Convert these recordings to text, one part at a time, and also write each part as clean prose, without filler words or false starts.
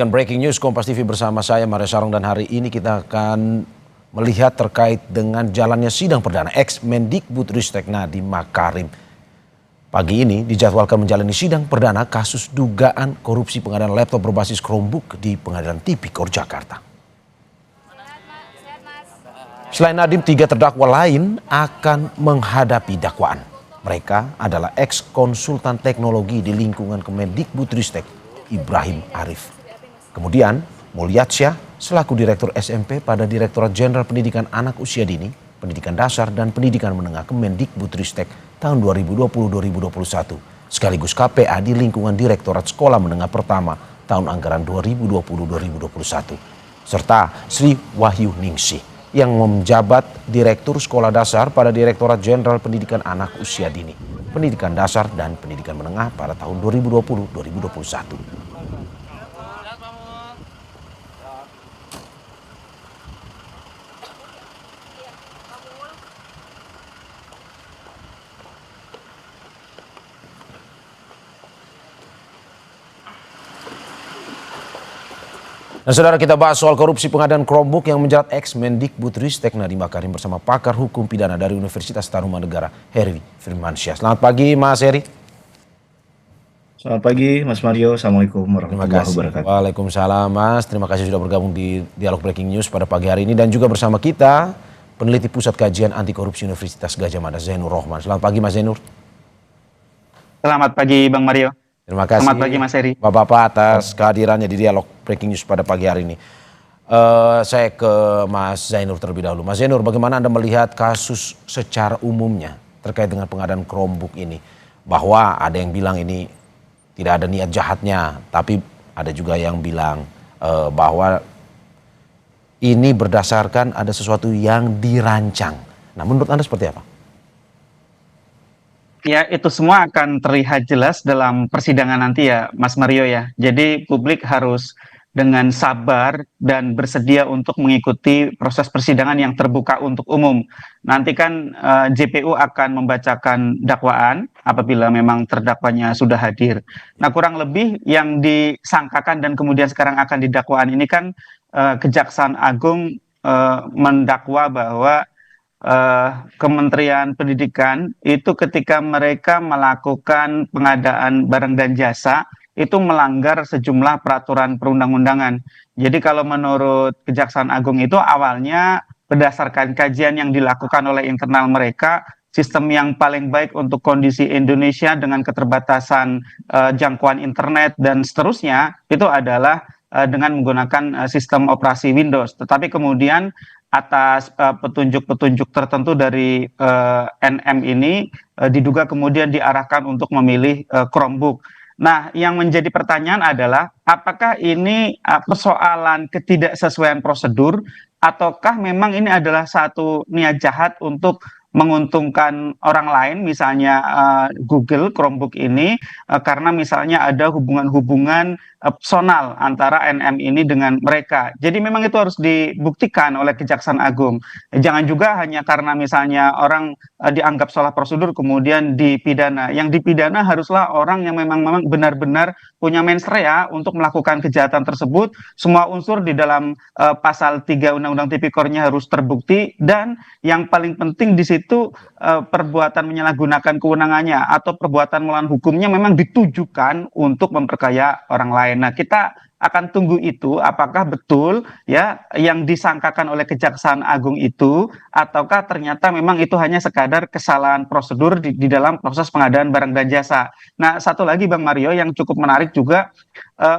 Breaking news Kompas TV bersama saya Mario Sarong, dan hari ini kita akan melihat terkait dengan jalannya sidang perdana ex Mendikbudristek Nadiem Makarim. Pagi ini dijadwalkan menjalani sidang perdana kasus dugaan korupsi pengadaan laptop berbasis Chromebook di Pengadilan Tipikor Jakarta. Selain Nadiem, 3 terdakwa lain akan menghadapi dakwaan. Mereka adalah ex konsultan teknologi di lingkungan Kemendikbudristek Ibrahim Arif. Kemudian Mulyasyah selaku Direktur SMP pada Direktorat Jenderal Pendidikan Anak Usia Dini, Pendidikan Dasar dan Pendidikan Menengah Kemendikbudristek tahun 2020-2021, sekaligus KPA di lingkungan Direktorat Sekolah Menengah Pertama tahun anggaran 2020-2021, serta Sri Wahyu Ningsih yang menjabat Direktur Sekolah Dasar pada Direktorat Jenderal Pendidikan Anak Usia Dini, Pendidikan Dasar dan Pendidikan Menengah pada tahun 2020-2021. Dan saudara, kita bahas soal korupsi pengadaan Chromebook yang menjerat ex Mendikbudristek Nadiem Makarim bersama pakar hukum pidana dari Universitas Tarumanegara, Heri Firmansyah. Selamat pagi Mas Heri. Selamat pagi Mas Mario, Assalamualaikum warahmatullahi wabarakatuh. Waalaikumsalam Mas, terima kasih sudah bergabung di Dialog Breaking News pada pagi hari ini. Dan juga bersama kita peneliti Pusat Kajian Anti Korupsi Universitas Gadjah Mada, Zainur Rohman. Selamat pagi Mas Zainur. Selamat pagi Bang Mario. Terima kasih. Selamat pagi Mas Heri. Bapak-bapak atas kehadirannya di Dialog Breaking News pada pagi hari ini. Saya ke Mas Zainur terlebih dahulu. Mas Zainur, bagaimana Anda melihat kasus secara umumnya terkait dengan pengadaan Chromebook ini? Bahwa ada yang bilang ini tidak ada niat jahatnya, tapi ada juga yang bilang bahwa ini berdasarkan ada sesuatu yang dirancang. Nah, menurut Anda seperti apa? Ya, itu semua akan terlihat jelas dalam persidangan nanti ya Mas Mario ya. Jadi publik harus dengan sabar dan bersedia untuk mengikuti proses persidangan yang terbuka untuk umum. Nanti kan JPU akan membacakan dakwaan apabila memang terdakwanya sudah hadir. Nah, kurang lebih yang disangkakan dan kemudian sekarang akan didakwaan ini kan Kejaksaan Agung mendakwa bahwa Kementerian Pendidikan itu ketika mereka melakukan pengadaan barang dan jasa itu melanggar sejumlah peraturan perundang-undangan. Jadi kalau menurut Kejaksaan Agung itu awalnya berdasarkan kajian yang dilakukan oleh internal mereka, sistem yang paling baik untuk kondisi Indonesia dengan keterbatasan jangkauan internet dan seterusnya itu adalah dengan menggunakan sistem operasi Windows. Tetapi kemudian atas petunjuk-petunjuk tertentu dari NM ini diduga kemudian diarahkan untuk memilih Chromebook. Nah, yang menjadi pertanyaan adalah apakah ini persoalan ketidaksesuaian prosedur ataukah memang ini adalah satu niat jahat untuk menguntungkan orang lain, misalnya Google Chromebook ini karena misalnya ada hubungan-hubungan personal antara NM ini dengan mereka. Jadi memang itu harus dibuktikan oleh Kejaksaan Agung. Jangan juga hanya karena misalnya orang dianggap salah prosedur kemudian dipidana. Yang dipidana haruslah orang yang memang benar-benar punya mens rea untuk melakukan kejahatan tersebut. Semua unsur di dalam pasal 3 Undang-Undang Tipikornya harus terbukti, dan yang paling penting di situ perbuatan menyalahgunakan kewenangannya atau perbuatan melawan hukumnya memang ditujukan untuk memperkaya orang lain. Nah, kita akan tunggu itu apakah betul ya yang disangkakan oleh Kejaksaan Agung itu ataukah ternyata memang itu hanya sekadar kesalahan prosedur di dalam proses pengadaan barang dan jasa. Nah, satu lagi Bang Mario yang cukup menarik juga,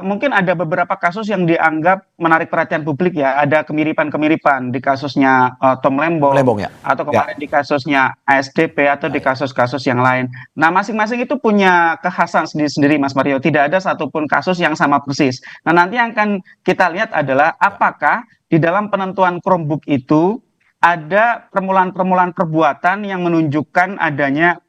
mungkin ada beberapa kasus yang dianggap menarik perhatian publik ya. Ada kemiripan-kemiripan di kasusnya Tom Lembong Ya. atau kemarin di kasusnya ASDP atau di kasus-kasus yang lain. Nah, masing-masing itu punya kekhasan sendiri-sendiri Mas Mario. Tidak ada satupun kasus yang sama persis. Nah, nanti yang akan kita lihat adalah apakah di dalam penentuan Chromebook itu ada permulaan-permulaan perbuatan yang menunjukkan adanya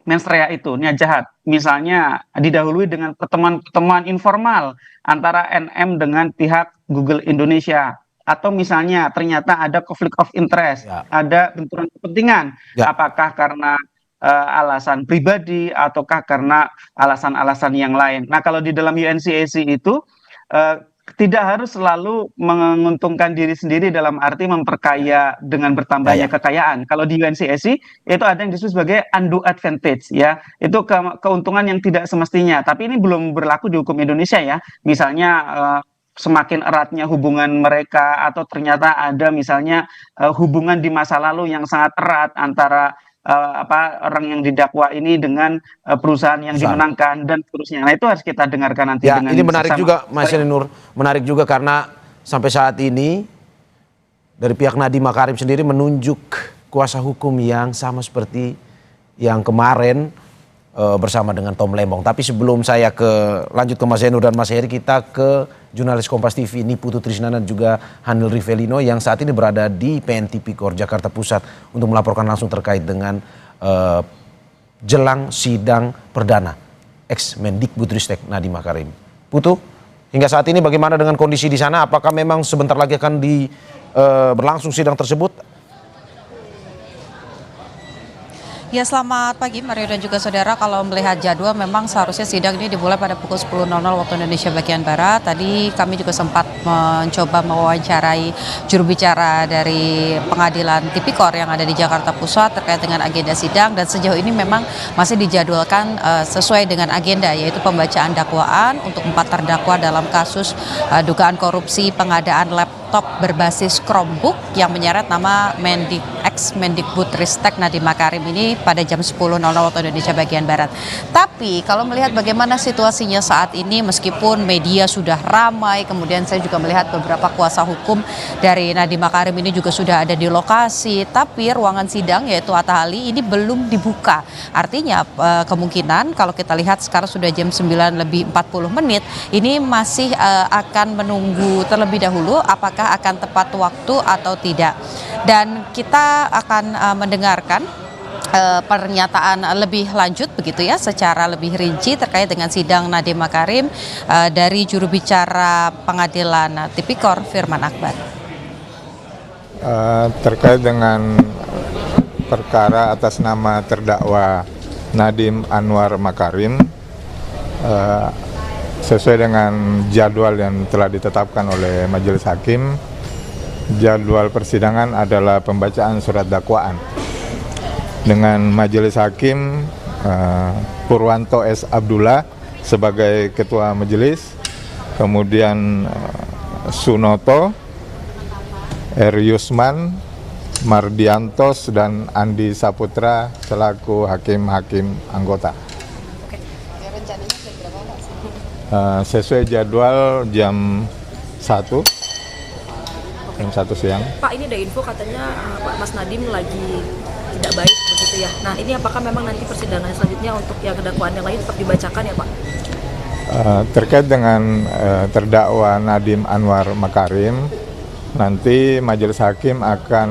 mens rea itu, niat jahat. Misalnya didahului dengan pertemuan-pertemuan informal antara NM dengan pihak Google Indonesia. Atau misalnya ternyata ada conflict of interest, ada benturan kepentingan. Apakah karena alasan pribadi ataukah karena alasan-alasan yang lain. Nah, kalau di dalam UNCAC itu tidak harus selalu menguntungkan diri sendiri dalam arti memperkaya dengan bertambahnya kekayaan. Kalau di UNCSC itu ada yang disebut sebagai undue advantage ya. Itu keuntungan yang tidak semestinya. Tapi ini belum berlaku di hukum Indonesia ya. Misalnya semakin eratnya hubungan mereka atau ternyata ada misalnya hubungan di masa lalu yang sangat erat antara orang yang didakwa ini dengan perusahaan yang dimenangkan dan seterusnya. Nah itu harus kita dengarkan nanti Ya, dengan ini menarik sesama. juga Mas Nur, menarik juga karena sampai saat ini dari pihak Nadiem Makarim sendiri menunjuk kuasa hukum yang sama seperti yang kemarin bersama dengan Tom Lembong. Tapi sebelum saya lanjut ke Mas Nur dan Mas Heri, kita ke jurnalis Kompas TV ini Putu Trisnana dan juga Hanil Rivelino yang saat ini berada di PN Tipikor Jakarta Pusat untuk melaporkan langsung terkait dengan jelang sidang perdana ex Mendikbudristek Nadiem Makarim. Putu, hingga saat ini bagaimana dengan kondisi di sana? Apakah memang sebentar lagi akan berlangsung sidang tersebut? Ya, selamat pagi Mario dan juga saudara. Kalau melihat jadwal memang seharusnya sidang ini dimulai pada pukul 10.00 waktu Indonesia bagian Barat. Tadi kami juga sempat mencoba mewawancarai juru bicara dari pengadilan Tipikor yang ada di Jakarta Pusat terkait dengan agenda sidang, dan sejauh ini memang masih dijadwalkan sesuai dengan agenda, yaitu pembacaan dakwaan untuk 4 terdakwa dalam kasus dugaan korupsi pengadaan laptop berbasis Chromebook yang menyeret nama ex Mendikbudristek Nadiem Makarim ini pada jam 10.00 waktu Indonesia bagian Barat. Tapi kalau melihat bagaimana situasinya saat ini, meskipun media sudah ramai, kemudian saya juga melihat beberapa kuasa hukum dari Nadiem Makarim ini juga sudah ada di lokasi, tapi ruangan sidang yaitu Atta Ali ini belum dibuka. Artinya kemungkinan kalau kita lihat sekarang sudah jam 9:40, ini masih akan menunggu terlebih dahulu apakah akan tepat waktu atau tidak. Dan kita akan mendengarkan pernyataan lebih lanjut begitu ya, secara lebih rinci terkait dengan sidang Nadiem Makarim dari juru bicara pengadilan Tipikor Firman Akbar. Terkait dengan perkara atas nama terdakwa Nadiem Anwar Makarim, sesuai dengan jadwal yang telah ditetapkan oleh Majelis Hakim, jadwal persidangan adalah pembacaan surat dakwaan dengan Majelis Hakim Purwanto S. Abdullah sebagai Ketua Majelis, kemudian Sunoto, R. Yusman, Mardiantos, dan Andi Saputra selaku hakim-hakim anggota. Rencananya berapa Pak? Sesuai jadwal jam 1 siang. Pak, ini ada info katanya Pak Mas Nadiem lagi tidak baik begitu ya. Nah, ini apakah memang nanti persidangan selanjutnya untuk yang dakwaan yang lain tetap dibacakan ya Pak? Terkait dengan terdakwa Nadiem Anwar Makarim, nanti Majelis Hakim akan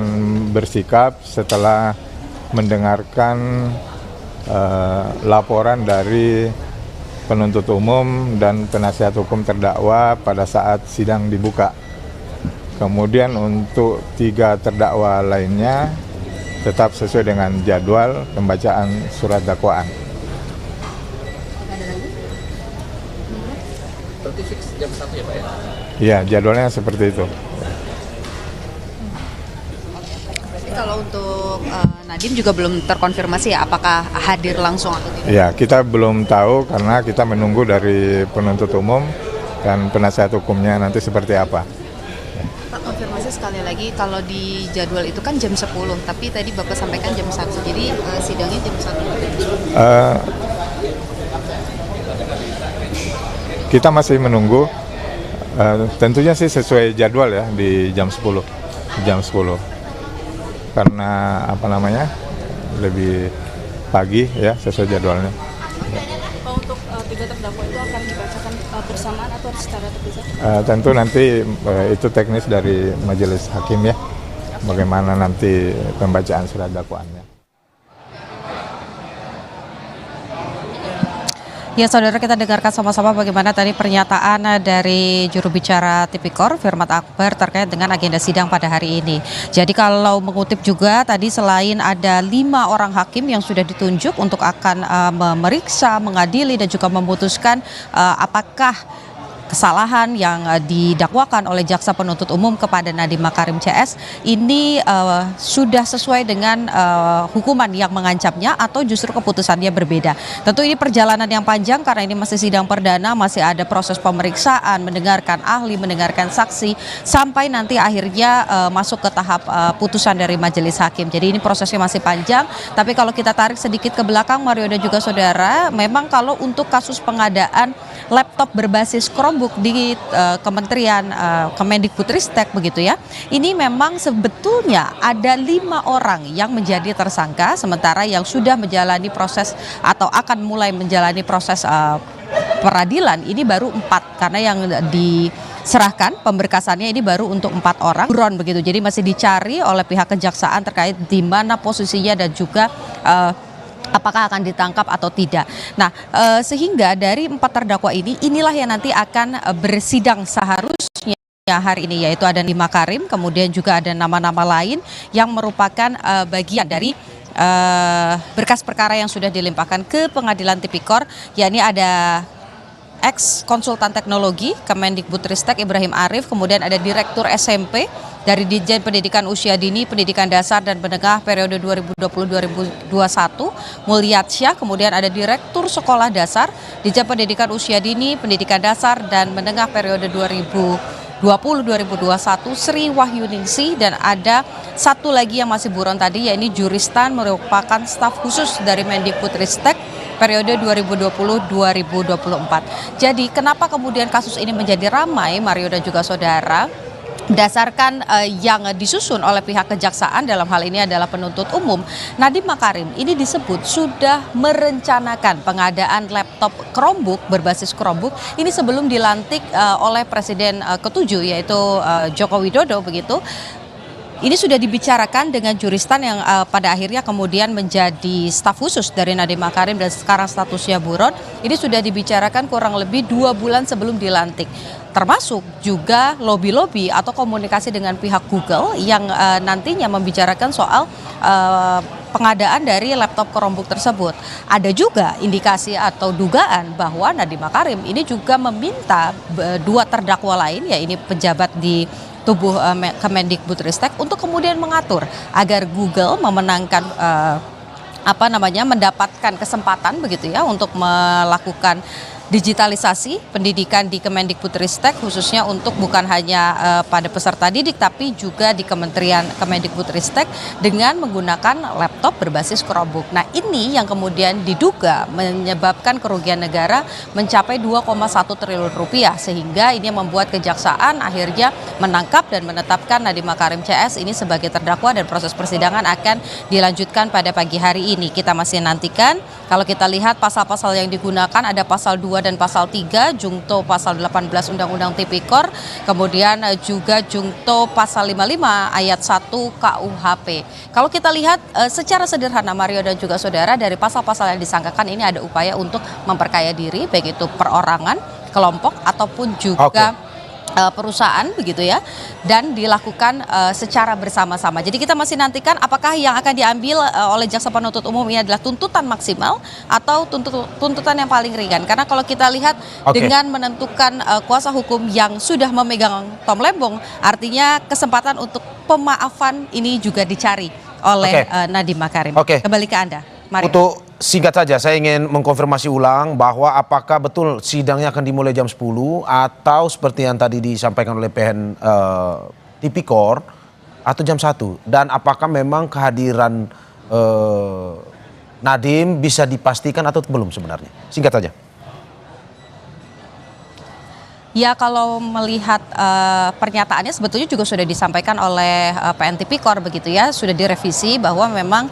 bersikap setelah mendengarkan laporan dari penuntut umum dan penasihat hukum terdakwa pada saat sidang dibuka. Kemudian untuk 3 terdakwa lainnya tetap sesuai dengan jadwal pembacaan surat dakwaan. Berarti fix jam 1 ya Pak ya? Ya, jadwalnya seperti itu. Berarti kalau untuk Nadiem juga belum terkonfirmasi ya apakah hadir langsung atau tidak? Ya, kita belum tahu karena kita menunggu dari penuntut umum dan penasihat hukumnya nanti seperti apa. Pak, konfirmasi sekali lagi, kalau di jadwal itu kan jam 10, tapi tadi Bapak sampaikan jam 1, jadi sidangnya jam 1. Kita masih menunggu, tentunya sih sesuai jadwal ya di jam 10. Karena lebih pagi ya sesuai jadwalnya. Pak, untuk 3 terdakwa itu akan dibacakan bersamaan atau secara terpisah? Tentu nanti itu teknis dari Majelis Hakim ya, bagaimana nanti pembacaan surat dakwaannya. Ya saudara, kita dengarkan sama-sama bagaimana tadi pernyataan dari juru bicara Tipikor Firman Akbar terkait dengan agenda sidang pada hari ini. Jadi kalau mengutip juga tadi, selain ada 5 orang hakim yang sudah ditunjuk untuk akan memeriksa, mengadili dan juga memutuskan apakah kesalahan yang didakwakan oleh jaksa penuntut umum kepada Nadiem Makarim CS ini sudah sesuai dengan hukuman yang mengancamnya atau justru keputusannya berbeda. Tentu ini perjalanan yang panjang karena ini masih sidang perdana, masih ada proses pemeriksaan, mendengarkan ahli, mendengarkan saksi, sampai nanti akhirnya masuk ke tahap putusan dari majelis hakim. Jadi ini prosesnya masih panjang, tapi kalau kita tarik sedikit ke belakang Mario dan juga saudara, memang kalau untuk kasus pengadaan laptop berbasis Chromebook di Kementerian Kemendikbudristek begitu ya. Ini memang sebetulnya ada 5 orang yang menjadi tersangka, sementara yang sudah menjalani proses atau akan mulai menjalani proses peradilan ini baru 4, karena yang diserahkan pemberkasannya ini baru untuk 4 orang buron begitu. Jadi masih dicari oleh pihak kejaksaan terkait di mana posisinya dan juga apakah akan ditangkap atau tidak. Nah, sehingga dari 4 terdakwa ini, inilah yang nanti akan bersidang seharusnya hari ini, yaitu ada Nadiem Makarim, kemudian juga ada nama-nama lain yang merupakan bagian dari berkas perkara yang sudah dilimpahkan ke Pengadilan Tipikor, yakni ada ex konsultan teknologi Kemendikbudristek Ibrahim Arif, kemudian ada Direktur SMP dari Ditjen Pendidikan Usia Dini, Pendidikan Dasar dan Menengah periode 2020-2021 Mulyadsya, kemudian ada Direktur Sekolah Dasar Ditjen Pendidikan Usia Dini, Pendidikan Dasar dan Menengah periode 2020-2021 Sri Wahyuningsi, dan ada satu lagi yang masih buron tadi, yakni Juristan, merupakan staf khusus dari Mendikbudristek periode 2020-2024. Jadi kenapa kemudian kasus ini menjadi ramai, Mario dan juga saudara? Berdasarkan yang disusun oleh pihak kejaksaan, dalam hal ini adalah penuntut umum, Nadiem Makarim ini disebut sudah merencanakan pengadaan laptop Chromebook berbasis Chromebook ini sebelum dilantik oleh Presiden ke-7 yaitu Joko Widodo begitu. Ini sudah dibicarakan dengan Juristan yang pada akhirnya kemudian menjadi staf khusus dari Nadiem Makarim dan sekarang statusnya buron. Ini sudah dibicarakan kurang lebih 2 bulan sebelum dilantik. Termasuk juga lobby-lobby atau komunikasi dengan pihak Google yang nantinya membicarakan soal pengadaan dari laptop Chromebook tersebut. Ada juga indikasi atau dugaan bahwa Nadiem Makarim ini juga meminta 2 terdakwa lain, ya ini pejabat di tubuh Kemendikbudristek, untuk kemudian mengatur agar Google memenangkan mendapatkan kesempatan begitu ya untuk melakukan digitalisasi pendidikan di Kemendikbudristek, khususnya untuk bukan hanya pada peserta didik tapi juga di Kementerian Kemendikbudristek dengan menggunakan laptop berbasis Chromebook. Nah, ini yang kemudian diduga menyebabkan kerugian negara mencapai 2,1 triliun rupiah, sehingga ini membuat kejaksaan akhirnya menangkap dan menetapkan Nadiem Makarim CS ini sebagai terdakwa, dan proses persidangan akan dilanjutkan pada pagi hari ini. Kita masih nantikan. Kalau kita lihat pasal-pasal yang digunakan, ada pasal 2 dan pasal 3, jungto pasal 18 Undang-Undang Tipikor, kemudian juga jungto pasal 55 ayat 1 KUHP. Kalau kita lihat secara sederhana Mario dan juga saudara, dari pasal-pasal yang disangkakan ini ada upaya untuk memperkaya diri, baik itu perorangan, kelompok ataupun juga perusahaan begitu ya, dan dilakukan secara bersama-sama. Jadi kita masih nantikan apakah yang akan diambil oleh jaksa penuntut umum ini adalah tuntutan maksimal atau tuntutan yang paling ringan. Karena kalau kita lihat dengan menentukan kuasa hukum yang sudah memegang tom lembong, artinya kesempatan untuk pemaafan ini juga dicari oleh Nadiem Makarim. Kembali ke Anda, Mario. Untuk singkat saja, saya ingin mengkonfirmasi ulang bahwa apakah betul sidangnya akan dimulai jam 10 atau seperti yang tadi disampaikan oleh PN Tipikor atau jam 1, dan apakah memang kehadiran Nadiem bisa dipastikan atau belum sebenarnya? Singkat saja. Ya, kalau melihat pernyataannya sebetulnya juga sudah disampaikan oleh PN Tipikor begitu ya, sudah direvisi bahwa memang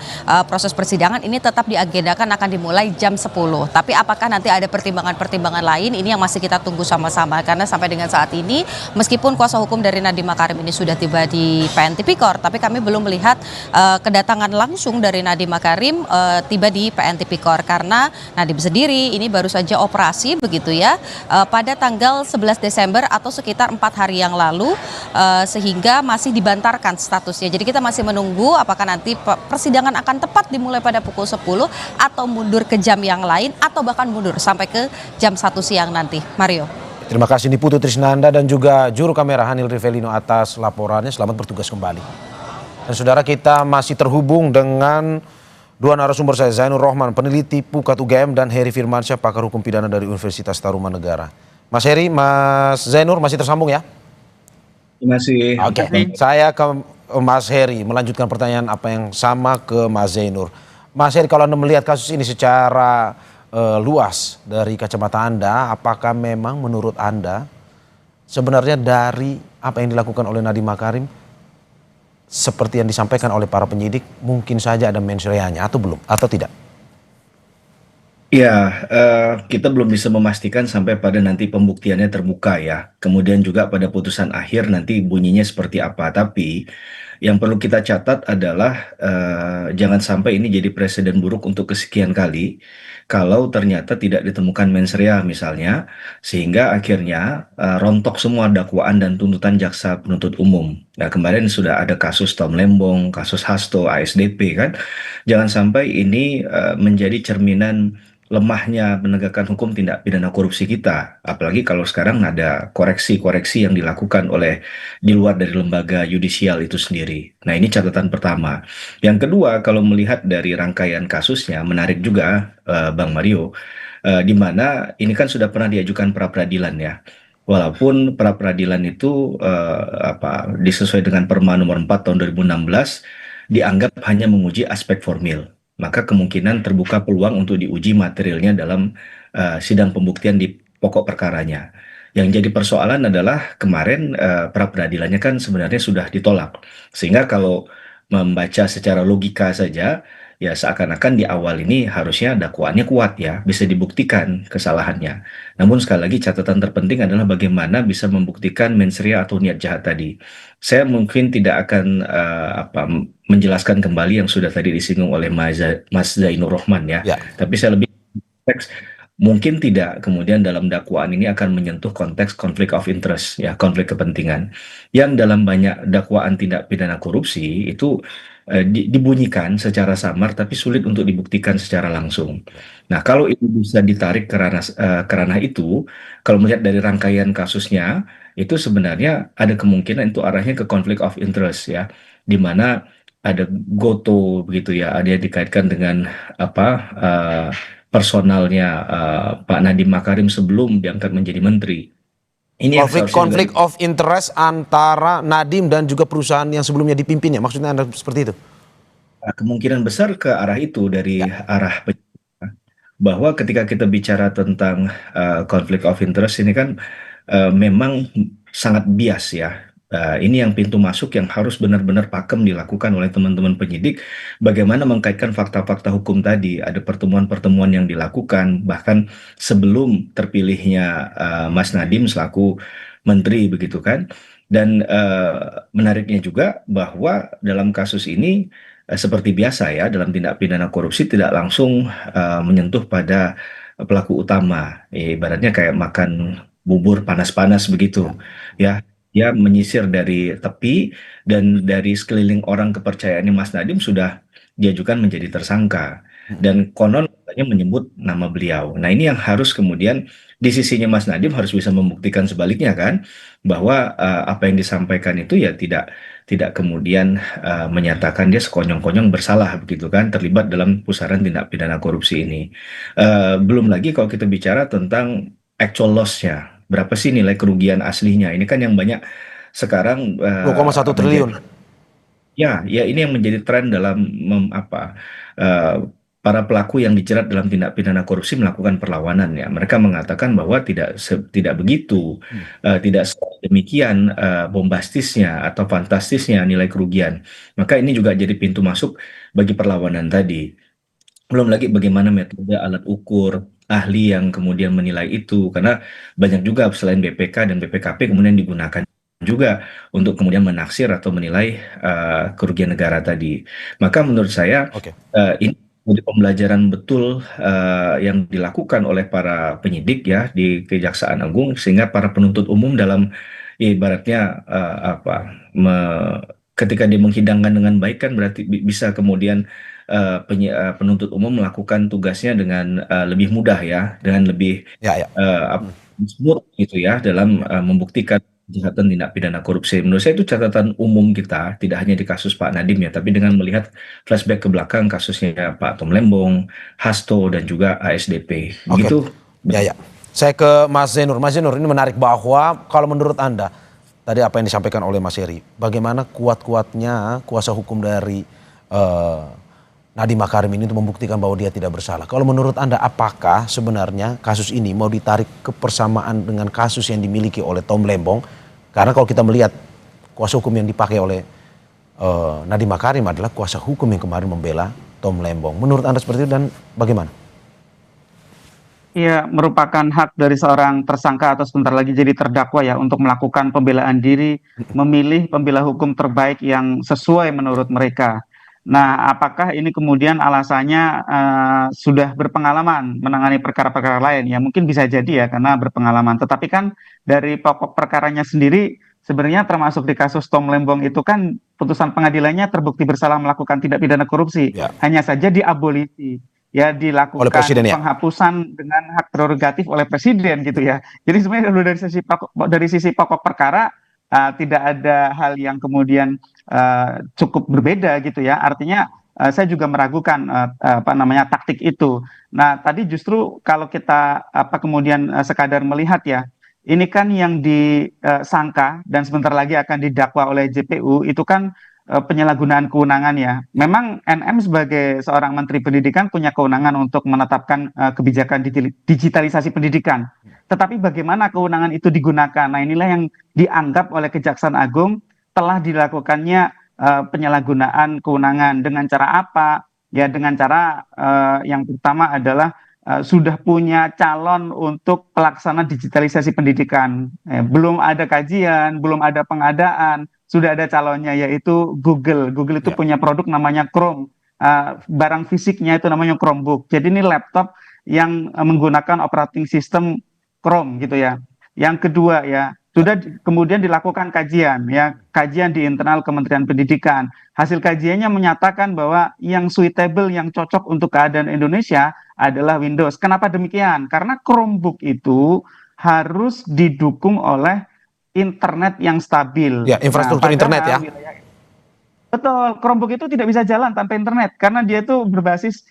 proses persidangan ini tetap diagendakan akan dimulai jam 10. Tapi apakah nanti ada pertimbangan-pertimbangan lain, ini yang masih kita tunggu sama-sama, karena sampai dengan saat ini meskipun kuasa hukum dari Nadiem Makarim ini sudah tiba di PN Tipikor, tapi kami belum melihat kedatangan langsung dari Nadiem Makarim tiba di PN Tipikor, karena Nadiem sendiri ini baru saja operasi begitu ya pada tanggal 11 Desember atau sekitar 4 hari yang lalu, sehingga masih dibantarkan statusnya. Jadi kita masih menunggu apakah nanti persidangan akan tepat dimulai pada pukul 10 atau mundur ke jam yang lain atau bahkan mundur sampai ke jam 1 siang nanti. Mario. Terima kasih Niputu Trisnanda dan juga juru kamera Hanil Rivelino atas laporannya. Selamat bertugas kembali. Dan saudara, kita masih terhubung dengan dua narasumber saya, Zainur Rohman, peneliti Pukat UGM, dan Heri Firmansyah, pakar hukum pidana dari Universitas Tarumanegara. Mas Heri, Mas Zainur masih tersambung ya? Terima kasih. Oke, saya ke Mas Heri melanjutkan pertanyaan apa yang sama ke Mas Zainur. Mas Heri, kalau Anda melihat kasus ini secara luas dari kacamata Anda, apakah memang menurut Anda sebenarnya dari apa yang dilakukan oleh Nadiem Makarim seperti yang disampaikan oleh para penyidik mungkin saja ada mens reanya atau belum atau tidak? Ya, kita belum bisa memastikan sampai pada nanti pembuktiannya terbuka ya. Kemudian juga pada putusan akhir nanti bunyinya seperti apa. Tapi yang perlu kita catat adalah jangan sampai ini jadi presiden buruk untuk kesekian kali kalau ternyata tidak ditemukan mens rea misalnya, sehingga akhirnya rontok semua dakwaan dan tuntutan jaksa penuntut umum. Nah, kemarin sudah ada kasus Tom Lembong, kasus Hasto, ASDP kan. Jangan sampai ini menjadi cerminan lemahnya penegakan hukum tindak pidana korupsi kita, apalagi kalau sekarang ada koreksi-koreksi yang dilakukan oleh di luar dari lembaga yudisial itu sendiri. Nah, ini catatan pertama. Yang kedua, kalau melihat dari rangkaian kasusnya, menarik juga Bang Mario, di mana ini kan sudah pernah diajukan pra peradilan ya. Walaupun pra peradilan itu disesuai dengan Perma nomor 4 tahun 2016 dianggap hanya menguji aspek formil, maka kemungkinan terbuka peluang untuk diuji materialnya dalam sidang pembuktian di pokok perkaranya. Yang jadi persoalan adalah kemarin pra peradilannya kan sebenarnya sudah ditolak. Sehingga kalau membaca secara logika saja, ya seakan-akan di awal ini harusnya dakwaannya kuat ya, bisa dibuktikan kesalahannya. Namun sekali lagi catatan terpenting adalah bagaimana bisa membuktikan mens rea atau niat jahat tadi. Saya mungkin tidak akan menjelaskan kembali yang sudah tadi disinggung oleh Mas Zainur Rohman ya. Tapi saya lebih konteks mungkin tidak kemudian dalam dakwaan ini akan menyentuh konteks konflik of interest ya, konflik kepentingan yang dalam banyak dakwaan tindak pidana korupsi itu dibunyikan secara samar tapi sulit untuk dibuktikan secara langsung. Nah, kalau itu bisa ditarik ke ranah itu, kalau melihat dari rangkaian kasusnya, itu sebenarnya ada kemungkinan itu arahnya ke konflik of interest ya, di mana ada goto begitu ya, ada yang dikaitkan dengan personalnya Pak Nadiem Makarim sebelum diangkat menjadi menteri. Ini konflik of interest antara Nadiem dan juga perusahaan yang sebelumnya dipimpinnya, maksudnya Anda seperti itu? Kemungkinan besar ke arah itu dari arah bahwa ketika kita bicara tentang konflik of interest ini kan memang sangat bias ya. Ini yang pintu masuk yang harus benar-benar pakem dilakukan oleh teman-teman penyidik, bagaimana mengkaitkan fakta-fakta hukum tadi. Ada pertemuan-pertemuan yang dilakukan bahkan sebelum terpilihnya Mas Nadiem selaku menteri begitu kan. Dan menariknya juga bahwa dalam kasus ini seperti biasa ya, dalam tindak pidana korupsi tidak langsung menyentuh pada pelaku utama. Ibaratnya kayak makan bubur panas-panas begitu ya. Dia menyisir dari tepi dan dari sekeliling orang kepercayaannya Mas Nadiem sudah diajukan menjadi tersangka. Dan konon katanya menyebut nama beliau. Nah, ini yang harus kemudian di sisinya Mas Nadiem harus bisa membuktikan sebaliknya kan, bahwa apa yang disampaikan itu ya tidak kemudian menyatakan dia sekonyong-konyong bersalah begitu kan, terlibat dalam pusaran tindak pidana korupsi ini. Belum lagi kalau kita bicara tentang actual loss-nya, berapa sih nilai kerugian aslinya? Ini kan yang banyak sekarang 2,1 triliun. Ya, ini yang menjadi tren dalam para pelaku yang dijerat dalam tindak pidana korupsi melakukan perlawanan ya. Mereka mengatakan bahwa tidak begitu, tidak demikian bombastisnya atau fantastisnya nilai kerugian. Maka ini juga jadi pintu masuk bagi perlawanan tadi. Belum lagi bagaimana metode alat ukur, ahli yang kemudian menilai itu, karena banyak juga selain BPK dan BPKP kemudian digunakan juga untuk kemudian menaksir atau menilai kerugian negara tadi. Maka menurut saya ini menjadi pembelajaran betul yang dilakukan oleh para penyidik ya di Kejaksaan Agung, sehingga para penuntut umum dalam ibaratnya ketika dia menghidangkan dengan baik kan berarti bisa kemudian penuntut umum melakukan tugasnya dengan lebih mudah ya, dengan lebih smooth gitu ya dalam membuktikan kejahatan tindak pidana korupsi. Menurut saya itu catatan umum kita, tidak hanya di kasus Pak Nadiem ya, tapi dengan melihat flashback ke belakang kasusnya Pak Tom Lembong, Hasto, dan juga ASDP. Oke, Begitu. ya. Saya ke Mas Zainur. Mas Zainur, ini menarik bahwa kalau menurut Anda, tadi apa yang disampaikan oleh Mas Heri, bagaimana kuat-kuatnya kuasa hukum dari Nadiem Makarim ini untuk membuktikan bahwa dia tidak bersalah. Kalau menurut Anda, apakah sebenarnya kasus ini mau ditarik kepersamaan dengan kasus yang dimiliki oleh Tom Lembong? Karena kalau kita melihat kuasa hukum yang dipakai oleh Nadiem Makarim adalah kuasa hukum yang kemarin membela Tom Lembong. Menurut Anda seperti itu dan bagaimana? Ya, merupakan hak dari seorang tersangka atau sebentar lagi jadi terdakwa ya untuk melakukan pembelaan diri, memilih pembela hukum terbaik yang sesuai menurut mereka. Nah, apakah ini kemudian alasannya sudah berpengalaman menangani perkara-perkara lain? Ya, mungkin bisa jadi ya karena berpengalaman. Tetapi kan dari pokok perkaranya sendiri sebenarnya termasuk di kasus Tom Lembong itu kan putusan pengadilannya terbukti bersalah melakukan tindak pidana korupsi. Ya. Hanya saja diabolisi. Ya, Oleh dilakukan presiden ya? penghapusan dengan hak prerogatif oleh presiden gitu ya. Jadi sebenarnya kalau dari sisi pokok perkara tidak ada hal yang kemudian cukup berbeda gitu ya. Artinya saya juga meragukan apa namanya taktik itu. Nah, tadi justru kalau kita kemudian sekadar melihat ya, ini kan yang disangka dan sebentar lagi akan didakwa oleh JPU itu kan penyalahgunaan kewenangan ya. Memang NM sebagai seorang Menteri Pendidikan punya kewenangan untuk menetapkan kebijakan digitalisasi pendidikan. Tetapi bagaimana kewenangan itu digunakan? Nah, inilah yang dianggap oleh Kejaksaan Agung telah dilakukannya penyalahgunaan kewenangan. Dengan cara apa? Ya, dengan cara yang pertama adalah sudah punya calon untuk pelaksana digitalisasi pendidikan. Belum ada kajian, belum ada pengadaan, sudah ada calonnya yaitu Google. Google itu punya produk namanya Chrome. Barang fisiknya itu namanya Chromebook. Jadi ini laptop yang menggunakan operating system Chrome gitu ya. Yang kedua ya, sudah kemudian dilakukan kajian ya, kajian di internal Kementerian Pendidikan. Hasil kajiannya menyatakan bahwa yang suitable, yang cocok untuk keadaan Indonesia adalah Windows. Kenapa demikian? Karena Chromebook itu harus didukung oleh internet yang stabil. Ya, infrastruktur internet ya. Betul, Chromebook itu tidak bisa jalan tanpa internet karena dia itu berbasis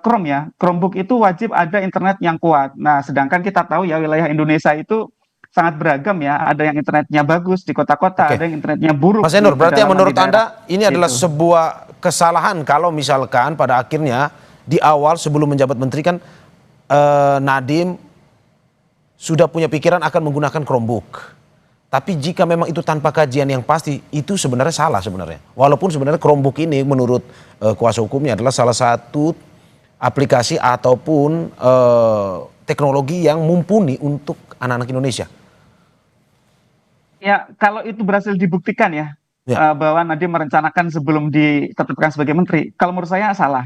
Chrome ya. Chromebook itu wajib ada internet yang kuat. Nah, sedangkan kita tahu ya wilayah Indonesia itu sangat beragam ya. Ada yang internetnya bagus di kota-kota, ada yang internetnya buruk. Mas Zainur, berarti yang menurut daerah. Anda ini adalah sebuah kesalahan kalau misalkan pada akhirnya di awal sebelum menjabat menteri kan Nadiem sudah punya pikiran akan menggunakan Chromebook. Tapi jika memang itu tanpa kajian yang pasti, itu sebenarnya salah sebenarnya. Walaupun sebenarnya Chromebook ini menurut kuasa hukumnya adalah salah satu aplikasi ataupun teknologi yang mumpuni untuk anak-anak Indonesia. Ya, kalau itu berhasil dibuktikan ya, bahwa Nadiem merencanakan sebelum ditetapkan sebagai menteri, kalau menurut saya salah.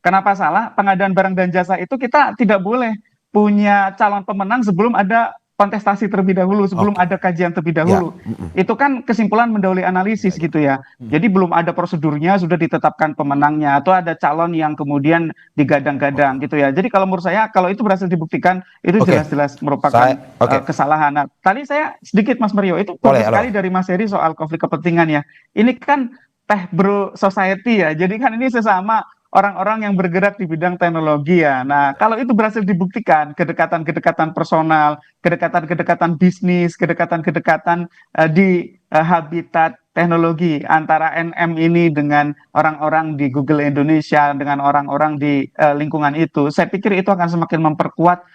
Kenapa salah? Pengadaan barang dan jasa itu kita tidak boleh punya calon pemenang sebelum ada kontestasi terlebih dahulu, sebelum ada kajian terlebih dahulu. Itu kan kesimpulan mendahului analisis gitu ya. Jadi belum ada prosedurnya, sudah ditetapkan pemenangnya, atau ada calon yang kemudian digadang-gadang gitu ya. Jadi kalau menurut saya, kalau itu berhasil dibuktikan, itu jelas-jelas merupakan kesalahan. Nah, tadi saya sedikit Mas Mario, itu bagus sekali dari Mas Heri soal konflik kepentingan ya. Ini kan tech bro society ya, jadi kan ini sesama orang-orang yang bergerak di bidang teknologi ya. Nah, kalau itu berhasil dibuktikan, kedekatan-kedekatan personal, kedekatan-kedekatan bisnis, kedekatan-kedekatan di habitat teknologi antara NM ini dengan orang-orang di Google Indonesia, dengan orang-orang di lingkungan itu, saya pikir itu akan semakin memperkuat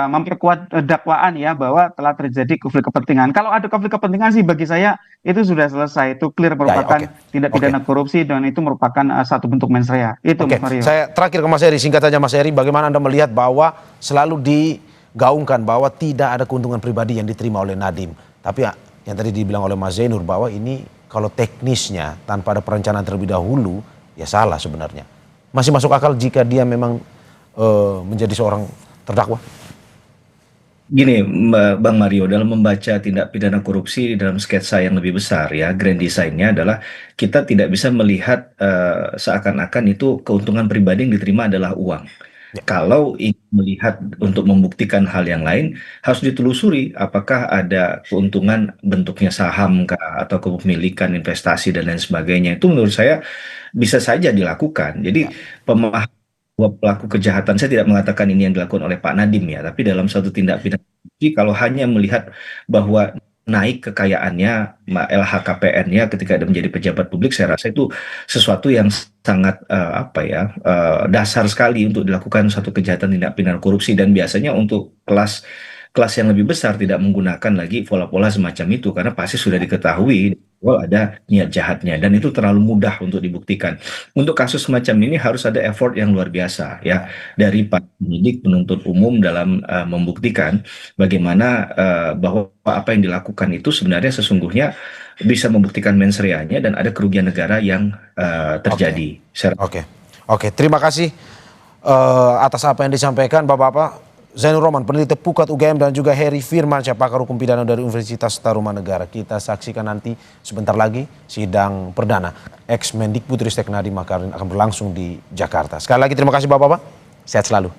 memperkuat dakwaan ya bahwa telah terjadi konflik kepentingan. Kalau ada konflik kepentingan sih bagi saya itu sudah selesai, itu clear merupakan tindak pidana korupsi dan itu merupakan satu bentuk mens rea. Itu Mas Mario. Saya terakhir ke Mas Heri, singkat saja Mas Heri, bagaimana Anda melihat bahwa selalu digaungkan bahwa tidak ada keuntungan pribadi yang diterima oleh Nadiem, tapi yang tadi dibilang oleh Mas Zainur bahwa ini kalau teknisnya tanpa ada perencanaan terlebih dahulu ya salah sebenarnya. Masih masuk akal jika dia memang menjadi seorang terdakwa? Gini, Bang Mario, dalam membaca tindak pidana korupsi dalam sketsa yang lebih besar ya, grand design-nya adalah kita tidak bisa melihat seakan-akan itu keuntungan pribadi yang diterima adalah uang. Kalau ingin melihat untuk membuktikan hal yang lain, harus ditelusuri apakah ada keuntungan bentuknya saham kah, atau kepemilikan investasi dan lain sebagainya. Itu menurut saya bisa saja dilakukan. Jadi pemahaman bahwa pelaku kejahatan, saya tidak mengatakan ini yang dilakukan oleh Pak Nadiem ya, tapi dalam satu tindak pidana korupsi, kalau hanya melihat bahwa naik kekayaannya, LHKPN-nya ketika dia menjadi pejabat publik, saya rasa itu sesuatu yang sangat dasar sekali untuk dilakukan satu kejahatan tindak pidana korupsi, dan biasanya untuk kelas kelas yang lebih besar tidak menggunakan lagi pola-pola semacam itu karena pasti sudah diketahui bahwa ada niat jahatnya, dan itu terlalu mudah untuk dibuktikan. Untuk kasus semacam ini harus ada effort yang luar biasa ya dari para penyidik, penuntut umum dalam membuktikan bagaimana bahwa apa yang dilakukan itu sebenarnya sesungguhnya bisa membuktikan mens reanya dan ada kerugian negara yang terjadi. Oke, terima kasih atas apa yang disampaikan Bapak-Bapak. Zainur Rohman, peneliti Pukat UGM, dan juga Heri Firmansyah, pakar hukum pidana dari Universitas Tarumanegara. Kita saksikan nanti sebentar lagi sidang perdana ex Mendikbudristek Nadiem Makarim akan berlangsung di Jakarta. Sekali lagi terima kasih Bapak-Bapak, sehat selalu.